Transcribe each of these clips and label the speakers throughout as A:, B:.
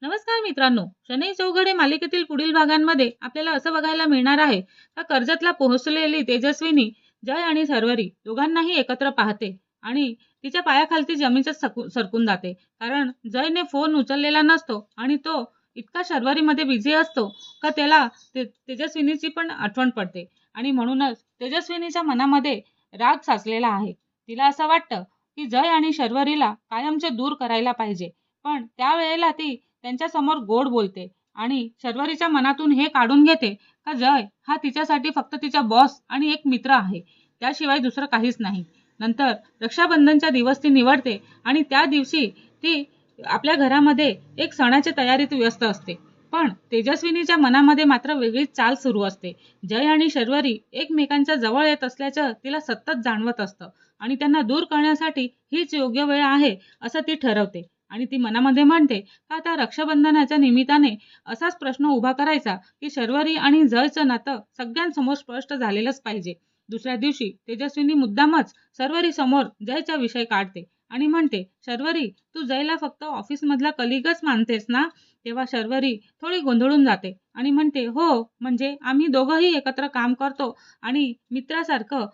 A: नमस्कार मित्रांनो, शनई चौघडे मालिकेतील पुढील भागांमध्ये आपल्याला असं बघायला मिळणार आहे का कर्जतला पोहोचलेली तेजस्विनी जय आणि शर्वरी दोघांनाही एकत्र पाहते आणि तिच्या पायाखालची जमीनच सरकून जाते. कारण जयने फोन उचललेला नसतो आणि तो इतका शर्वरीमध्ये बिझी असतो का त्याला तेजस्विनीची पण आठवण पडते आणि म्हणूनच तेजस्विनीच्या मनामध्ये राग साचलेला आहे. तिला असं वाटतं की जय आणि शर्वरीला कायमचे दूर करायला पाहिजे, पण त्यावेळेला ती त्यांच्यासमोर गोड बोलते आणि शर्वरीच्या मनातून हे काढून घेते का जय हा तिच्यासाठी फक्त तिचा बॉस आणि एक मित्र आहे, त्याशिवाय दुसरं काहीच नाही. नंतर रक्षाबंधनचा दिवस ती निवडते आणि त्या दिवशी ती आपल्या घरामध्ये एक सणाच्या तयारीत व्यस्त असते. पण तेजस्विनीच्या मनामध्ये मात्र वेगळीच चाल सुरू असते. जय आणि शर्वरी एकमेकांच्या जवळ येत असल्याचं तिला सतत जाणवत असतं आणि त्यांना दूर करण्यासाठी हीच योग्य वेळ आहे असं ती ठरवते. आणि ती मनामध्ये म्हणते का आता रक्षाबंधनाच्या निमित्ताने असाच प्रश्न उभा करायचा की शर्वरी आणि जयचं नातं सगळ्यांसमोर स्पष्ट झालेलंच पाहिजे. दुसऱ्या दिवशी तेजस्विनी मुद्दामच शर्वरी समोर जयचा विषय काढते आणि म्हणते, शर्वरी तू जयला फक्त ऑफिस मधला कलिगच मानतेस ना? तेव्हा शर्वरी थोडी गोंधळून जाते आणि म्हणते, हो म्हणजे आम्ही दोघंही एकत्र काम करतो आणि मित्रासारखं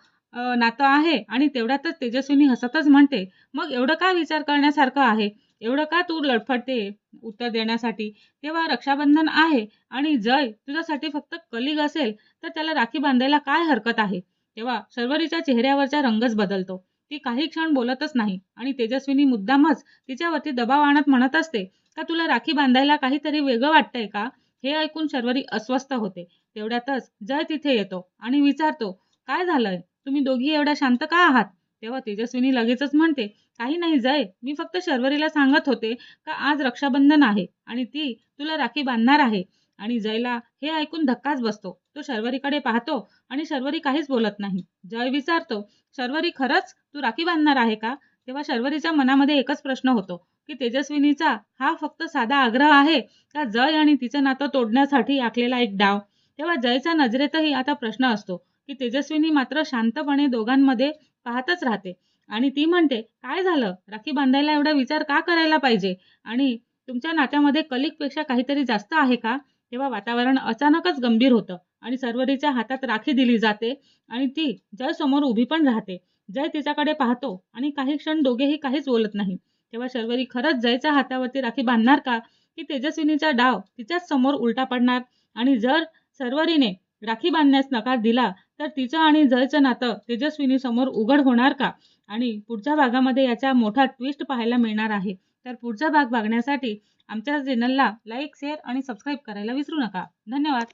A: नातं आहे. आणि तेवढ्यातच तेजस्विनी हसतच म्हणते, मग एवढं का विचार करण्यासारखं आहे? एवढं का तू लडफडते उत्तर देण्यासाठी? तेव्हा रक्षाबंधन आहे आणि जय तुझ्यासाठी फक्त कलिग असेल तर त्याला राखी बांधायला काय हरकत आहे? तेव्हा शर्वरीच्या चेहऱ्यावरचा रंगच बदलतो. ती काही क्षण बोलतच नाही आणि तेजस्विनी मुद्दामच तिच्यावरती दबाव आणत म्हणत असते का तुला राखी बांधायला काहीतरी वेगळं वाटतंय का? हे ऐकून शर्वरी अस्वस्थ होते. तेवढ्यातच जय तिथे येतो आणि विचारतो, काय झालंय? तुम्ही दोघी एवढ्या शांत का आहात? तेव्हा तेजस्विनी लगेचच म्हणते, काही नाही जय, मी फक्त शर्वरीला सांगत होते का आज रक्षाबंधन आहे आणि ती तुला राखी बांधणार आहे. आणि जयला हे ऐकून धक्काच बसतो. तो शर्वरीकडे पाहतो आणि शर्वरी काहीच बोलत नाही. जय विचारतो, शर्वरी खरंच तू राखी बांधणार आहे का? तेव्हा शर्वरीच्या मनामध्ये एकच प्रश्न होतो की तेजस्विनीचा हा फक्त साधा आग्रह आहे का जय आणि तिचं नातं तोडण्यासाठी आखलेला एक डाव? तेव्हा जयच्या नजरेतही आता प्रश्न असतो की तेजस्विनी मात्र शांतपणे दोघांमध्ये पाहतच राहते आणि ती म्हणते, काय झालं? राखी बांधायला एवढा विचार का करायला पाहिजे? आणि तुमच्या नात्यामध्ये कलिकपेक्षा काहीतरी जास्त आहे का? तेव्हा वातावरण अचानकच गंभीर होतं आणि शर्वरीच्या हातात राखी दिली जाते आणि ती जय समोर उभी पण राहते. जय तिच्याकडे पाहतो आणि काही क्षण दोघेही काहीच बोलत नाही. तेव्हा शर्वरी खरंच जयच्या हातावरती राखी बांधणार का? की तेजस्विनीचा डाव तिच्याच समोर उलटा पडणार? आणि जर शर्वरीने राखी बांधण्यास नकार दिला तर तिचं आणि जयचं नातं तेजस्विनी समोर उघड होणार का? आणि पुढच्या भागामध्ये याचा मोठा ट्विस्ट पाहायला मिळणार आहे. तर पुढचा भाग बघण्यासाठी आमच्या चॅनलला लाईक, शेअर आणि सबस्क्राईब करायला विसरू नका. धन्यवाद.